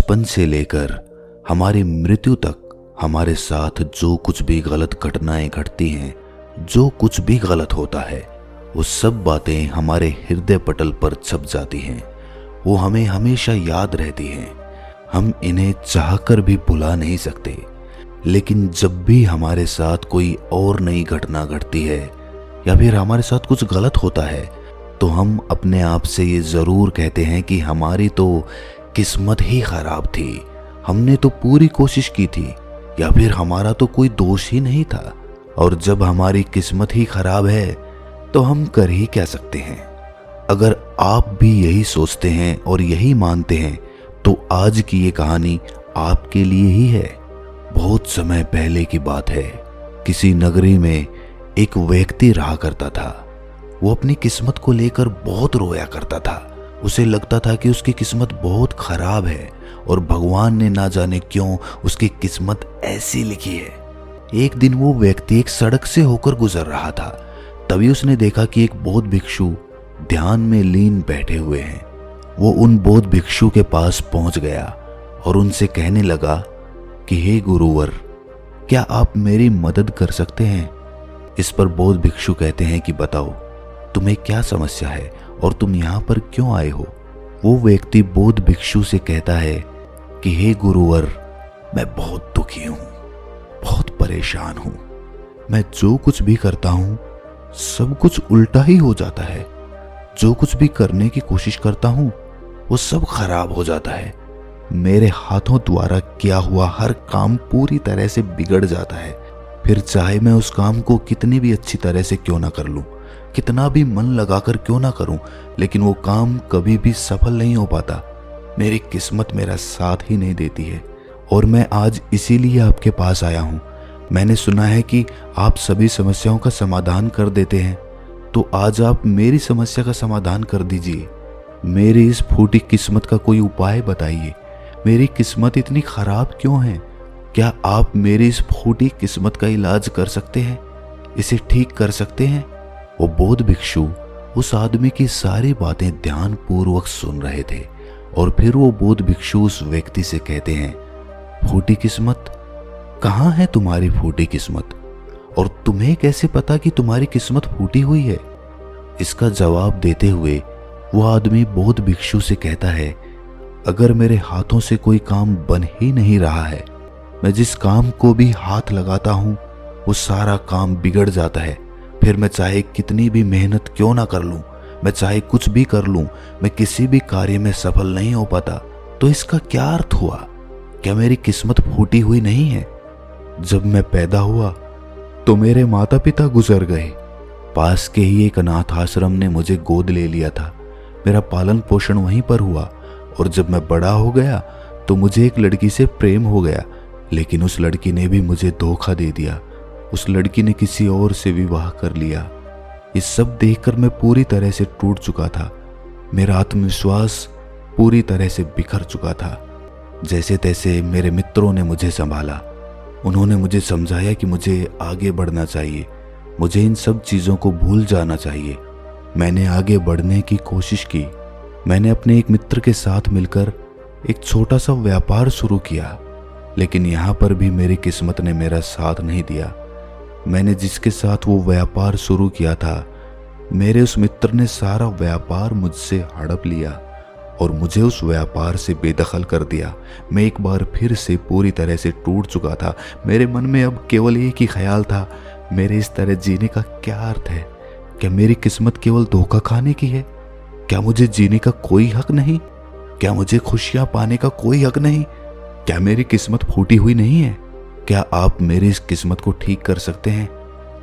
बचपन से लेकर हमारी मृत्यु तक हमारे साथ जो कुछ भी गलत घटनाएं घटती हैं, जो कुछ भी गलत होता है, वो सब बातें हमारे हृदय पटल पर छप जाती हैं। वो हमें हमेशा याद रहती हैं। हम इन्हें चाहकर भी भुला नहीं सकते। लेकिन जब भी हमारे साथ कोई और नई घटना घटती है या फिर हमारे साथ कुछ गलत होता है, तो हम अपने आप से ये ज़रूर कहते हैं कि हमारी तो किस्मत ही खराब थी, हमने तो पूरी कोशिश की थी, या फिर हमारा तो कोई दोष ही नहीं था। और जब हमारी किस्मत ही खराब है तो हम कर ही क्या सकते हैं। अगर आप भी यही सोचते हैं और यही मानते हैं तो आज की ये कहानी आपके लिए ही है। बहुत समय पहले की बात है। किसी नगरी में एक व्यक्ति रहा करता था। वो अपनी किस्मत को लेकर बहुत रोया करता था। उसे लगता था कि उसकी किस्मत बहुत खराब है और भगवान ने ना जाने क्यों उसकी किस्मत ऐसी लिखी है। एक दिन वो व्यक्ति एक सड़क से होकर गुजर रहा था। तभी उसने देखा कि एक बौद्ध भिक्षु ध्यान में लीन बैठे हुए हैं। वो उन बौद्ध भिक्षु के पास पहुंच गया और उनसे कहने लगा कि हे गुरुवर, क्या आप मेरी मदद कर सकते हैं। इस पर बौद्ध भिक्षु कहते हैं कि बताओ, तुम्हें क्या समस्या है और तुम यहाँ पर क्यों आए हो। वो व्यक्ति बौद्ध भिक्षु से कहता है कि हे गुरुवर, मैं बहुत दुखी हूँ, बहुत परेशान हूँ। मैं जो कुछ भी करता हूँ सब कुछ उल्टा ही हो जाता है। जो कुछ भी करने की कोशिश करता हूँ वो सब खराब हो जाता है। मेरे हाथों द्वारा किया हुआ हर काम पूरी तरह से बिगड़ जाता है। फिर चाहे मैं उस काम को कितनी भी अच्छी तरह से क्यों ना कर लूं, कितना भी मन लगाकर क्यों ना करूं, लेकिन वो काम कभी भी सफल नहीं हो पाता। मेरी किस्मत मेरा साथ ही नहीं देती है। और मैं आज इसीलिए आपके पास आया हूं। मैंने सुना है कि आप सभी समस्याओं का समाधान कर देते हैं, तो आज आप मेरी समस्या का समाधान कर दीजिए। मेरी इस फूटी किस्मत का कोई उपाय बताइए। मेरी किस्मत इतनी खराब क्यों है? क्या आप मेरी इस फूटी किस्मत का इलाज कर सकते हैं, इसे ठीक कर सकते हैं? वो बौद्ध भिक्षु उस आदमी की सारी बातें ध्यानपूर्वक सुन रहे थे और फिर वो बौद्ध भिक्षु उस व्यक्ति से कहते हैं, फूटी किस्मत, कहाँ है तुम्हारी फूटी किस्मत? और तुम्हें कैसे पता कि तुम्हारी किस्मत फूटी हुई है? इसका जवाब देते हुए वो आदमी बौद्ध भिक्षु से कहता है, अगर मेरे हाथों से कोई काम बन ही नहीं रहा है, मैं जिस काम को भी हाथ लगाता हूँ वो सारा काम बिगड़ जाता है। फिर मैं चाहे कितनी भी मेहनत क्यों ना कर लूं, मैं चाहे कुछ भी कर लूं, मैं किसी भी कार्य में सफल नहीं हो पाता। तो इसका क्या अर्थ हुआ? क्या मेरी किस्मत फूटी हुई नहीं है? जब मैं पैदा हुआ तो मेरे माता पिता गुजर गए। पास के ही एक अनाथ आश्रम ने मुझे गोद ले लिया था। मेरा पालन पोषण वहीं पर हुआ। और जब मैं बड़ा हो गया तो मुझे एक लड़की से प्रेम हो गया, लेकिन उस लड़की ने भी मुझे धोखा दे दिया। उस लड़की ने किसी और से विवाह कर लिया। ये सब देखकर मैं पूरी तरह से टूट चुका था। मेरा आत्मविश्वास पूरी तरह से बिखर चुका था। जैसे तैसे मेरे मित्रों ने मुझे संभाला। उन्होंने मुझे समझाया कि मुझे आगे बढ़ना चाहिए, मुझे इन सब चीज़ों को भूल जाना चाहिए। मैंने आगे बढ़ने की कोशिश की। मैंने अपने एक मित्र के साथ मिलकर एक छोटा सा व्यापार शुरू किया, लेकिन यहाँ पर भी मेरी किस्मत ने मेरा साथ नहीं दिया। मैंने जिसके साथ वो व्यापार शुरू किया था, मेरे उस मित्र ने सारा व्यापार मुझसे हड़प लिया और मुझे उस व्यापार से बेदखल कर दिया। मैं एक बार फिर से पूरी तरह से टूट चुका था। मेरे मन में अब केवल एक ही ख्याल था, मेरे इस तरह जीने का क्या अर्थ है? क्या मेरी किस्मत केवल धोखा खाने की है? क्या मुझे जीने का कोई हक नहीं? क्या मुझे खुशियां पाने का कोई हक नहीं? क्या मेरी किस्मत फूटी हुई नहीं है? क्या आप मेरी इस किस्मत को ठीक कर सकते हैं?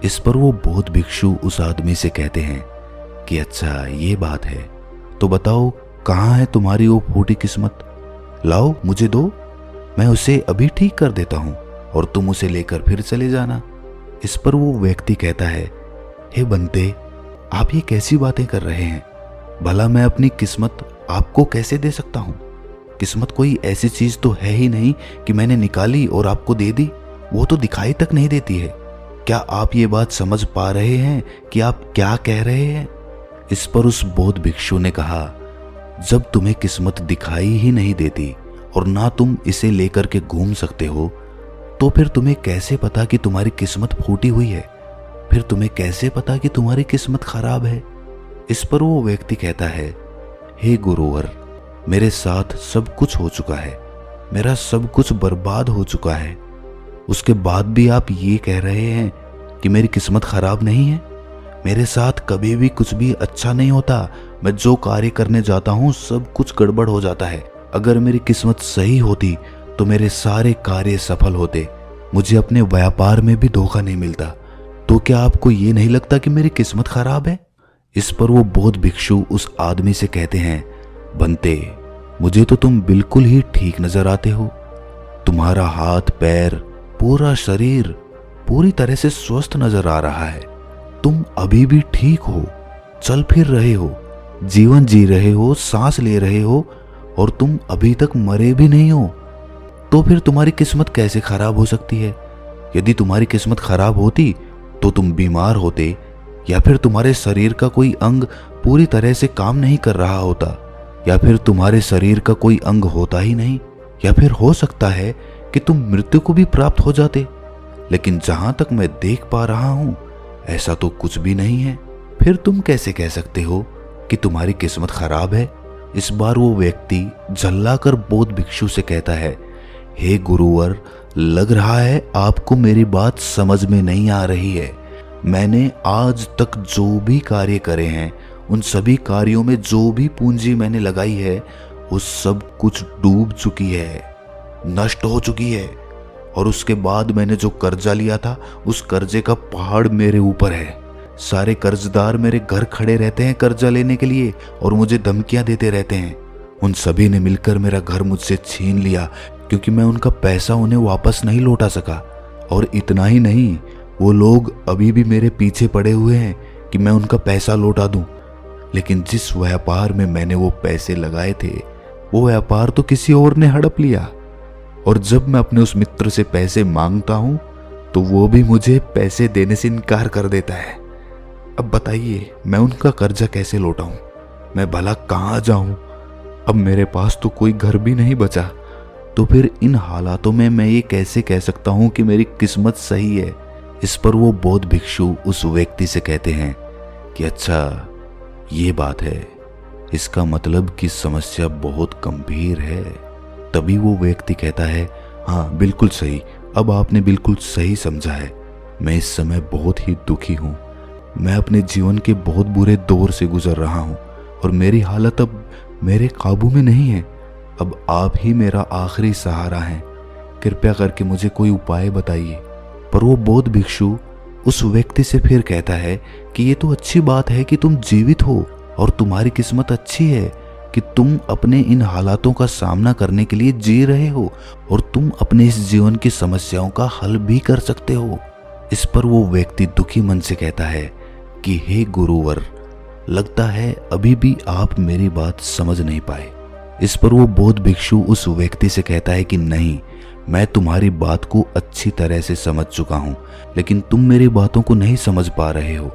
इस पर वो बौद्ध भिक्षु उस आदमी से कहते हैं कि अच्छा ये बात है, तो बताओ कहाँ है तुम्हारी वो फूटी किस्मत? लाओ मुझे दो, मैं उसे अभी ठीक कर देता हूँ और तुम उसे लेकर फिर चले जाना। इस पर वो व्यक्ति कहता है, हे बंते, आप ये कैसी बातें कर रहे हैं? भला मैं अपनी किस्मत आपको कैसे दे सकता हूँ? किस्मत कोई ऐसी चीज तो है ही नहीं कि मैंने निकाली और आपको दे दी। वो तो दिखाई तक नहीं देती है। क्या आप ये बात समझ पा रहे हैं कि आप क्या कह रहे हैं? इस पर उस बौद्ध भिक्षु ने कहा, जब तुम्हें किस्मत दिखाई ही नहीं देती और ना तुम इसे लेकर के घूम सकते हो, तो फिर तुम्हें कैसे पता कि तुम्हारी किस्मत फूटी हुई है? फिर तुम्हें कैसे पता कि तुम्हारी किस्मत खराब है? इस पर वो व्यक्ति कहता है, हे गुरुवर, मेरे साथ सब कुछ हो चुका है, मेरा सब कुछ बर्बाद हो चुका है, उसके बाद भी आप ये कह रहे हैं कि मेरी किस्मत खराब नहीं है? मेरे साथ कभी भी कुछ भी अच्छा नहीं होता। मैं जो कार्य करने जाता हूँ सब कुछ गड़बड़ हो जाता है। अगर मेरी किस्मत सही होती तो मेरे सारे कार्य सफल होते, मुझे अपने व्यापार में भी धोखा नहीं मिलता। तो क्या आपको ये नहीं लगता कि मेरी किस्मत खराब है? इस पर वो बौद्ध भिक्षु उस आदमी से कहते हैं, बंते, मुझे तो तुम बिल्कुल ही ठीक नजर आते हो। तुम्हारा हाथ पैर पूरा शरीर पूरी तरह से स्वस्थ नजर आ रहा है। तुम अभी भी ठीक हो, चल फिर रहे हो, जीवन जी रहे हो, सांस ले रहे हो और तुम अभी तक मरे भी नहीं हो। तो फिर तुम्हारी किस्मत कैसे खराब हो सकती है? यदि तुम्हारी किस्मत खराब होती तो तुम बीमार होते, या फिर तुम्हारे शरीर का कोई अंग पूरी तरह से काम नहीं कर रहा होता, या फिर तुम्हारे शरीर का कोई अंग होता ही नहीं, या फिर हो सकता है कि तुम मृत्यु को भी प्राप्त हो जाते। लेकिन जहां तक मैं देख पा रहा हूं ऐसा तो कुछ भी नहीं है। फिर तुम कैसे कह सकते हो कि तुम्हारी किस्मत खराब है? इस बार वो व्यक्ति झल्लाकर बौद्ध भिक्षु से कहता है, हे गुरुवर, लग रहा है आपको मेरी बात समझ में नहीं आ रही है। मैंने आज तक जो भी कार्य करे हैं, उन सभी कार्यों में जो भी पूंजी मैंने लगाई है, वो सब कुछ डूब चुकी है, नष्ट हो चुकी है। और उसके बाद मैंने जो कर्जा लिया था, उस कर्जे का पहाड़ मेरे ऊपर है। सारे कर्जदार मेरे घर खड़े रहते हैं कर्जा लेने के लिए और मुझे धमकियां देते रहते हैं। उन सभी ने मिलकर मेरा घर मुझसे छीन लिया क्योंकि मैं उनका पैसा उन्हें वापस नहीं लौटा सका। और इतना ही नहीं, वो लोग अभी भी मेरे पीछे पड़े हुए हैं कि मैं उनका पैसा लौटा दूं। लेकिन जिस व्यापार में मैंने वो पैसे लगाए थे, वो व्यापार तो किसी और ने हड़प लिया। और जब मैं अपने उस मित्र से पैसे मांगता हूं तो वो भी मुझे पैसे देने से इनकार कर देता है। अब बताइए, मैं उनका कर्जा कैसे लौटाऊं? मैं भला कहां जाऊं? अब मेरे पास तो कोई घर भी नहीं बचा। तो फिर इन हालातों में मैं ये कैसे कह सकता हूं कि मेरी किस्मत सही है? इस पर वो बौद्ध भिक्षु उस व्यक्ति से कहते हैं कि अच्छा, ये बात है, इसका मतलब कि समस्या बहुत गंभीर है। तभी वो व्यक्ति कहता है, हाँ बिल्कुल सही, अब आपने बिल्कुल सही समझा है। मैं इस समय बहुत ही दुखी हूँ। मैं अपने जीवन के बहुत बुरे दौर से गुजर रहा हूँ और मेरी हालत अब मेरे काबू में नहीं है। अब आप ही मेरा आखिरी सहारा हैं। कृपया करके मुझे कोई उपाय बताइए। पर वो बौद्ध भिक्षु उस व्यक्ति से फिर कहता है कि ये तो अच्छी बात है कि तुम जीवित हो और तुम्हारी किस्मत अच्छी है कि तुम अपने इन हालातों का सामना करने के लिए जी रहे हो और तुम अपने इस जीवन की समस्याओं का हल भी कर सकते हो। इस पर वो व्यक्ति दुखी मन से कहता है कि हे गुरुवर, लगता है अभी भी आप मेरी बात समझ नहीं पाए। इस पर वो बौद्ध भिक्षु उस व्यक्ति से कहता है कि नहीं, मैं तुम्हारी बात को अच्छी तरह से समझ चुका हूँ, लेकिन तुम मेरी बातों को नहीं समझ पा रहे हो।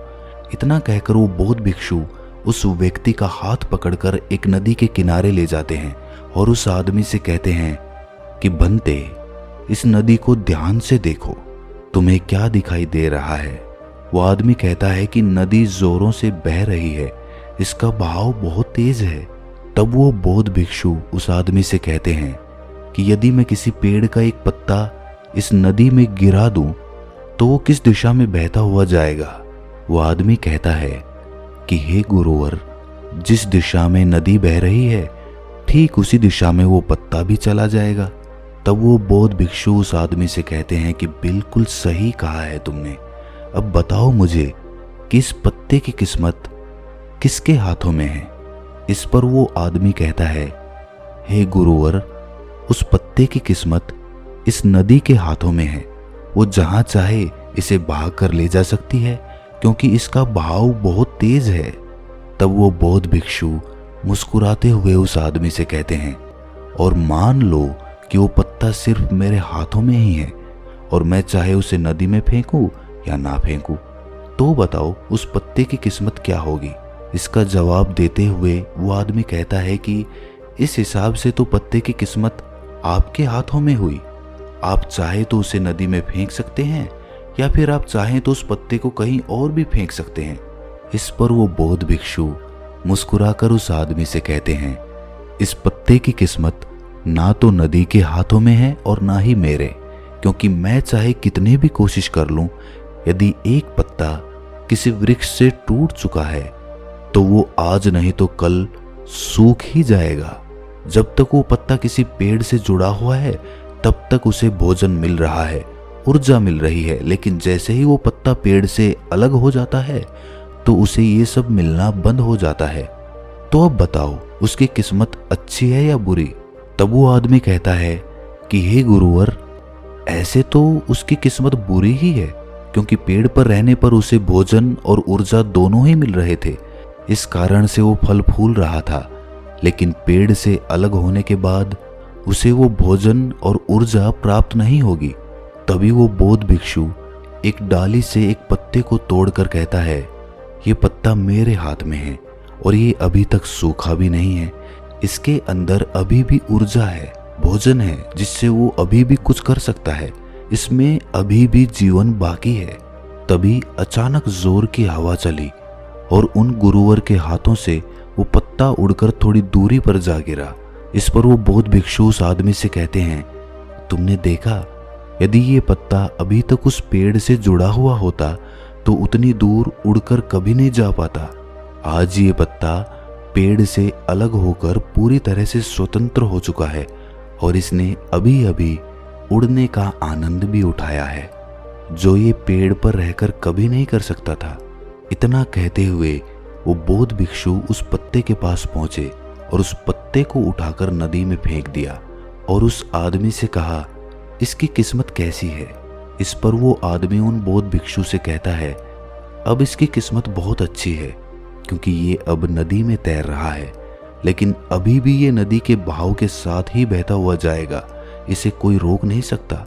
इतना कहकर वो बौद्ध भिक्षु उस व्यक्ति का हाथ पकड़कर एक नदी के किनारे ले जाते हैं और उस आदमी से कहते हैं कि बंते, इस नदी को ध्यान से देखो, तुम्हें क्या दिखाई दे रहा है? वो आदमी कहता है कि नदी जोरों से बह रही है, इसका बहाव बहुत तेज है। तब वो बौद्ध भिक्षु उस आदमी से कहते हैं कि यदि मैं किसी पेड़ का एक पत्ता इस नदी में गिरा दूं तो वो किस दिशा में बहता हुआ जाएगा? वो आदमी कहता है कि हे गुरुवर, जिस दिशा में नदी बह रही है ठीक उसी दिशा में वो पत्ता भी चला जाएगा। तब वो बौद्ध भिक्षु उस आदमी से कहते हैं कि बिल्कुल सही कहा है तुमने। अब बताओ मुझे कि इस पत्ते की किस्मत किसके हाथों में है? इस पर वो आदमी कहता है, हे गुरुवर, उस पत्ते की किस्मत इस नदी के हाथों में है। वो जहां चाहे इसे बहा कर ले जा सकती है क्योंकि इसका बहाव बहुत तेज है। तब वो बौद्ध भिक्षु मुस्कुराते हुए उस आदमी से कहते हैं, और मान लो कि वो पत्ता सिर्फ मेरे हाथों में ही है और मैं चाहे उसे नदी में फेंकूं या ना फेंकूं, तो बताओ उस पत्ते की किस्मत क्या होगी? इसका जवाब देते हुए वो आदमी कहता है कि इस हिसाब से तो पत्ते की किस्मत आपके हाथों में हुई। आप चाहे तो उसे नदी में फेंक सकते हैं या फिर आप चाहें तो उस पत्ते को कहीं और भी फेंक सकते हैं। इस पर वो बौद्ध भिक्षु मुस्कुराकर उस आदमी से कहते हैं, इस पत्ते की किस्मत ना तो नदी के हाथों में है और ना ही मेरे, क्योंकि मैं चाहे कितनी भी कोशिश कर लूं, यदि एक पत्ता किसी वृक्ष से टूट चुका है तो वो आज नहीं तो कल सूख ही जाएगा। जब तक वो पत्ता किसी पेड़ से जुड़ा हुआ है तब तक उसे भोजन मिल रहा है, ऊर्जा मिल रही है, लेकिन जैसे ही वो पत्ता पेड़ से अलग हो जाता है तो उसे ये सब मिलना बंद हो जाता है। तो अब बताओ उसकी किस्मत अच्छी है या बुरी? तब वो आदमी कहता है कि हे गुरुवर, ऐसे तो उसकी किस्मत बुरी ही है, क्योंकि पेड़ पर रहने पर उसे भोजन और ऊर्जा दोनों ही मिल रहे थे। इस कारण से वो फल फूल रहा था, लेकिन पेड़ से अलग होने के बाद उसे वो भोजन और ऊर्जा प्राप्त नहीं होगी। तभी वो बौद्ध भिक्षु एक डाली से एक पत्ते को तोड़कर कहता है, ये पत्ता मेरे हाथ में है और ये अभी तक सूखा भी नहीं है। इसके अंदर अभी भी ऊर्जा है, भोजन है, जिससे वो अभी भी कुछ कर सकता है। इसमें अभी भी जीवन बाकी है। तभी अचानक जोर की हवा चली और उन गुरुवर के हाथों से वो पत्ता उड़कर थोड़ी दूरी पर जा गिरा। इस पर वो बौद्ध भिक्षु उस आदमी से कहते हैं, तुमने देखा, यदि ये पत्ता अभी तक उस पेड़ से जुड़ा हुआ होता तो उतनी दूर उड़कर कभी नहीं जा पाता। आज ये पत्ता पेड़ से अलग होकर पूरी तरह से स्वतंत्र हो चुका है और इसने अभी अभी उड़ने का आनंद भी उठाया है, जो ये पेड़ पर रहकर कभी नहीं कर सकता था। इतना कहते हुए वो बौद्ध भिक्षु उस पत्ते के पास पहुंचे और उस पत्ते को उठाकर नदी में फेंक दिया और उस आदमी से कहा, इसकी किस्मत कैसी है? इस पर वो आदमी उन बौद्ध भिक्षु से कहता है, अब इसकी किस्मत बहुत अच्छी है, क्योंकि ये अब नदी में तैर रहा है, लेकिन अभी भी ये नदी के बहाव के साथ ही बहता हुआ जाएगा, इसे कोई रोक नहीं सकता।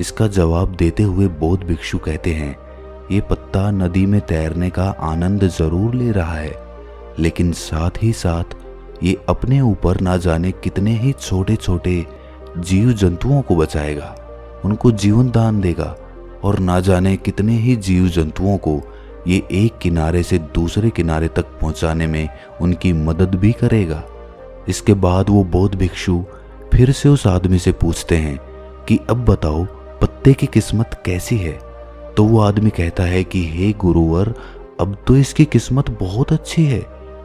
इसका जवाब देते हुए बौद्ध भिक्षु कहते हैं, ये पत्ता नदी में तैरने का आनंद जरूर ले रहा है, लेकिन साथ ही साथ ये अपने ऊपर ना जाने कितने ही छोटे छोटे जीव जंतुओं को बचाएगा, उनको जीवन दान देगा और ना जाने कितने ही जीव जंतुओं को ये एक किनारे से दूसरे किनारे तक पहुंचाने में उनकी मदद भी करेगा। इसके बाद वो बौद्ध भिक्षु फिर से उस आदमी से पूछते हैं कि अब बताओ पत्ते की किस्मत कैसी है? तो वो आदमी कहता है कि हे गुरुवर, अब तो इसकी किस्मत बहुत अच्छी है,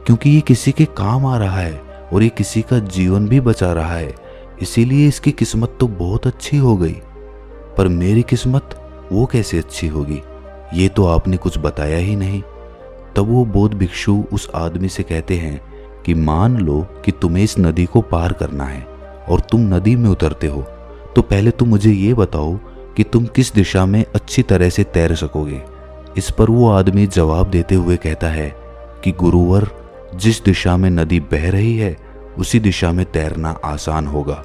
क्योंकि ये किसी के काम आ रहा है और ये किसी का जीवन भी बचा रहा है, इसीलिए इसकी किस्मत तो बहुत अच्छी हो गई। पर मेरी किस्मत वो कैसे अच्छी होगी? ये तो आपने कुछ बताया ही नहीं। तब वो बौद्ध भिक्षु उस आदमी से कहते हैं कि मान लो कि तुम्हें इस नदी को पार करना है और तुम नदी में उतरते हो, तो पहले तुम मुझे ये बताओ कि तुम किस दिशा में अच्छी तरह से तैर सकोगे। इस पर वो आदमी जवाब देते हुए कहता है कि गुरुवर, जिस दिशा में नदी बह रही है उसी दिशा में तैरना आसान होगा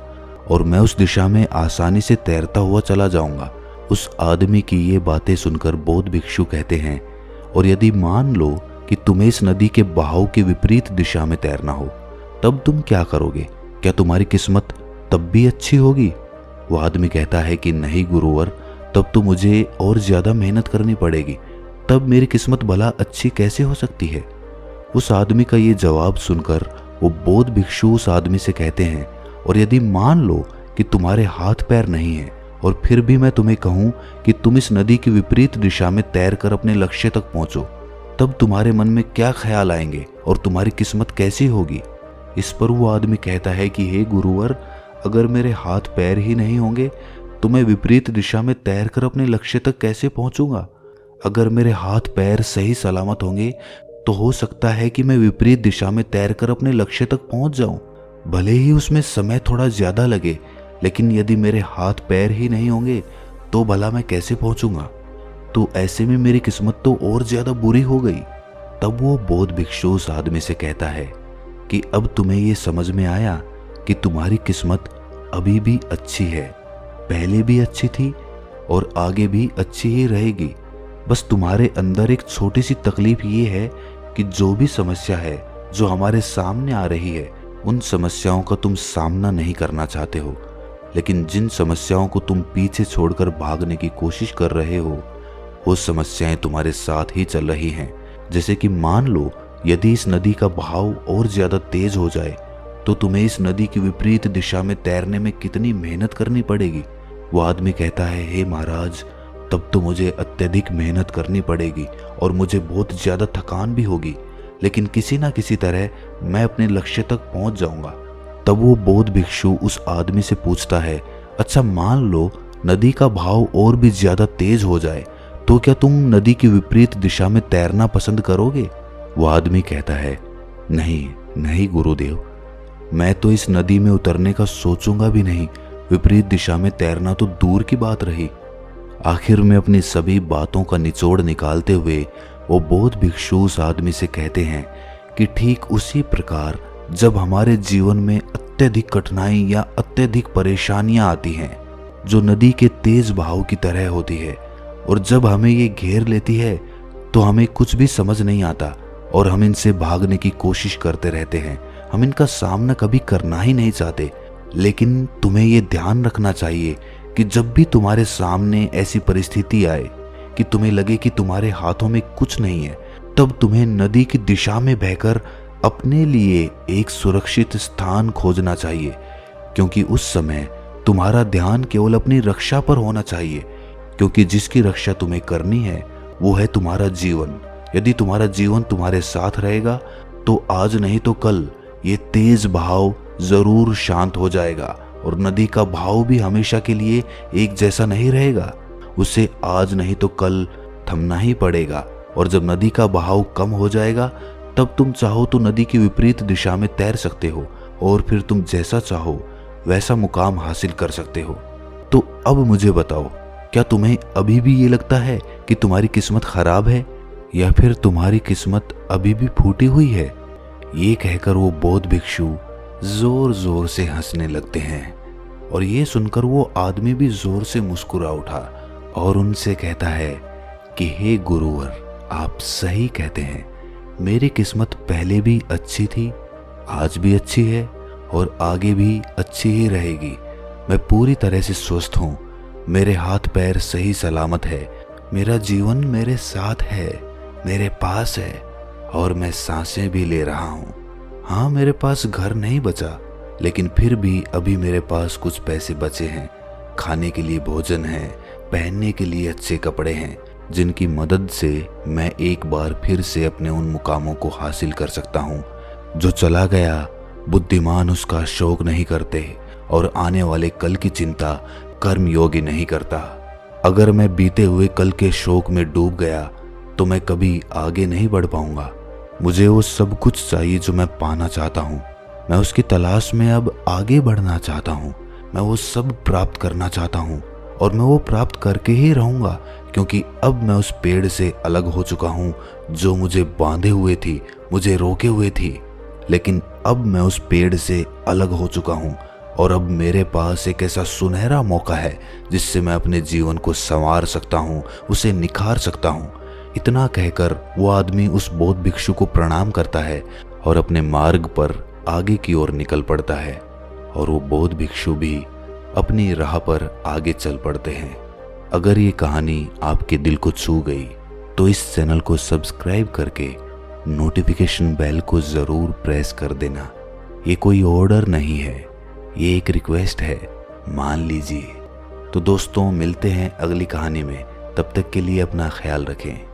और मैं उस दिशा में आसानी से तैरता हुआ चला जाऊंगा। उस आदमी की ये बातें सुनकर बौद्ध भिक्षु कहते हैं, और यदि मान लो कि तुम्हें इस नदी के बहाव के विपरीत दिशा में तैरना हो, तब तुम क्या करोगे? क्या तुम्हारी किस्मत तब भी अच्छी होगी? वो आदमी कहता है कि नहीं गुरुवर, तब तो मुझे और ज्यादा मेहनत करनी पड़ेगी, तब मेरी किस्मत भला अच्छी कैसे हो सकती है? उस आदमी का ये जवाब सुनकर वो बौद्ध भिक्षु उस आदमी से कहते हैं, और यदि मान लो कि तुम्हारे हाथ पैर नहीं है और फिर भी मैं तुम्हें कहूं कि तुम इस नदी की विपरीत दिशा में तैरकर अपने लक्ष्य तक पहुंचो, तब तुम्हारे मन में क्या ख्याल आएंगे और तुम्हारी किस्मत कैसी होगी? इस पर वो आदमी कहता है कि हे गुरुवर, अगर मेरे हाथ पैर ही नहीं होंगे तो मैं विपरीत दिशा में तैरकर अपने लक्ष्य तक कैसे पहुंचूंगा? अगर मेरे हाथ पैर सही सलामत होंगे तो हो सकता है कि मैं विपरीत दिशा में तैरकर अपने लक्ष्य तक पहुंच जाऊं, भले ही उसमें समय थोड़ा ज्यादा लगे, लेकिन यदि मेरे हाथ पैर ही नहीं होंगे तो भला मैं कैसे पहुंचूंगा? तो ऐसे में मेरी किस्मत तो और ज्यादा बुरी हो गई। तब वो बौद्ध भिक्षु उस आदमी से कहता है कि अब तुम्हें ये समझ में आया कि तुम्हारी किस्मत अभी भी अच्छी है, पहले भी अच्छी थी और आगे भी अच्छी ही रहेगी। बस तुम्हारे अंदर एक छोटी सी तकलीफ ये है कि जो भी समस्या है जो हमारे सामने आ रही है, उन समस्याओं का तुम सामना नहीं करना चाहते हो। लेकिन जिन समस्याओं को तुम पीछे छोड़कर भागने की कोशिश कर रहे हो, वो समस्याएं तुम्हारे साथ ही चल रही हैं। जैसे कि मान लो यदि इस नदी का बहाव और ज्यादा तेज हो जाए तो तुम्हें इस नदी की विपरीत दिशा में तैरने में कितनी मेहनत करनी पड़ेगी। वो आदमी कहता है, हे महाराज, तब तो मुझे अत्यधिक मेहनत करनी पड़ेगी और मुझे बहुत ज्यादा थकान भी होगी, लेकिन किसी ना किसी तरह मैं अपने लक्ष्य तक पहुंच जाऊंगा। तब वो बौद्ध भिक्षु उस आदमी से पूछता है, अच्छा मान लो नदी का बहाव और भी ज्यादा तेज हो जाए तो क्या तुम नदी की विपरीत दिशा में तैरना पसंद करोगे? वो आदमी कहता है, नहीं नहीं गुरुदेव, मैं तो इस नदी में उतरने का सोचूंगा भी नहीं, विपरीत दिशा में तैरना तो दूर की बात रही। आखिर में अपनी सभी बातों का निचोड़ निकालते हुए वो बौद्ध भिक्षु उस आदमी से कहते हैं कि ठीक उसी प्रकार जब हमारे जीवन में अत्यधिक कठिनाई या अत्यधिक परेशानियां आती हैं जो नदी के तेज बहाव की तरह होती है, और जब हमें ये घेर लेती है तो हमें कुछ भी समझ नहीं आता और हम इनसे भागने की कोशिश करते रहते हैं। हम इनका सामना कभी करना ही नहीं चाहते। लेकिन तुम्हें ये ध्यान रखना चाहिए कि जब भी तुम्हारे सामने ऐसी परिस्थिति आए कि तुम्हें लगे कि तुम्हारे हाथों में कुछ नहीं है, तब तुम्हें नदी की दिशा में बहकर अपने लिए एक सुरक्षित स्थान खोजना चाहिए, क्योंकि उस समय तुम्हारा ध्यान केवल अपनी रक्षा पर होना चाहिए, क्योंकि जिसकी रक्षा तुम्हें करनी है वो है तुम्हारा जीवन। यदि तुम्हारा जीवन तुम्हारे साथ रहेगा तो आज नहीं तो कल ये तेज बहाव जरूर शांत हो जाएगा और नदी का बहाव भी हमेशा के लिए एक जैसा नहीं रहेगा। उसे आज नहीं तो कल थमना ही पड़ेगा, और जब नदी का बहाव कम हो जाएगा तब तुम चाहो तो नदी की विपरीत दिशा में तैर सकते हो और फिर तुम जैसा चाहो वैसा मुकाम हासिल कर सकते हो। तो अब मुझे बताओ, क्या तुम्हें अभी भी ये लगता है कि तुम्हारी किस्मत खराब है या फिर तुम्हारी किस्मत अभी भी फूटी हुई है? ये कहकर वो बौद्ध भिक्षु जोर जोर से हंसने लगते हैं, और ये सुनकर वो आदमी भी जोर से मुस्कुरा उठा और उनसे कहता है कि हे गुरुवर, आप सही कहते हैं, मेरी किस्मत पहले भी अच्छी थी, आज भी अच्छी है और आगे भी अच्छी ही रहेगी। मैं पूरी तरह से स्वस्थ हूँ, मेरे हाथ पैर सही सलामत है, मेरा जीवन मेरे साथ है, मेरे पास है और मैं सांसें भी ले रहा हूँ। हाँ, मेरे पास घर नहीं बचा, लेकिन फिर भी अभी मेरे पास कुछ पैसे बचे हैं, खाने के लिए भोजन है, पहनने के लिए अच्छे कपड़े हैं, जिनकी मदद से मैं एक बार फिर से अपने उन मुकामों को हासिल कर सकता हूँ। जो चला गया बुद्धिमान उसका शोक नहीं करते और आने वाले कल की चिंता कर्मयोगी नहीं करता। अगर मैं बीते हुए कल के शोक में डूब गया तो मैं कभी आगे नहीं बढ़ पाऊंगा। मुझे वो सब कुछ चाहिए जो मैं पाना चाहता हूँ, मैं उसकी तलाश में अब आगे बढ़ना चाहता हूँ, मैं वो सब प्राप्त करना चाहता हूँ और मैं वो प्राप्त करके ही रहूंगा, क्योंकि अब मैं उस पेड़ से अलग हो चुका हूँ जो मुझे बांधे हुए थी, मुझे रोके हुए थी। लेकिन अब मैं उस पेड़ से अलग हो चुका हूँ और अब मेरे पास एक ऐसा सुनहरा मौका है जिससे मैं अपने जीवन को संवार सकता हूँ, उसे निखार सकता हूँ। इतना कहकर वो आदमी उस बौद्ध भिक्षु को प्रणाम करता है और अपने मार्ग पर आगे की ओर निकल पड़ता है, और वो बौद्ध भिक्षु भी अपनी राह पर आगे चल पड़ते हैं। अगर ये कहानी आपके दिल को छू गई तो इस चैनल को सब्सक्राइब करके नोटिफिकेशन बेल को ज़रूर प्रेस कर देना। ये कोई ऑर्डर नहीं है, ये एक रिक्वेस्ट है, मान लीजिए। तो दोस्तों, मिलते हैं अगली कहानी में, तब तक के लिए अपना ख्याल रखें।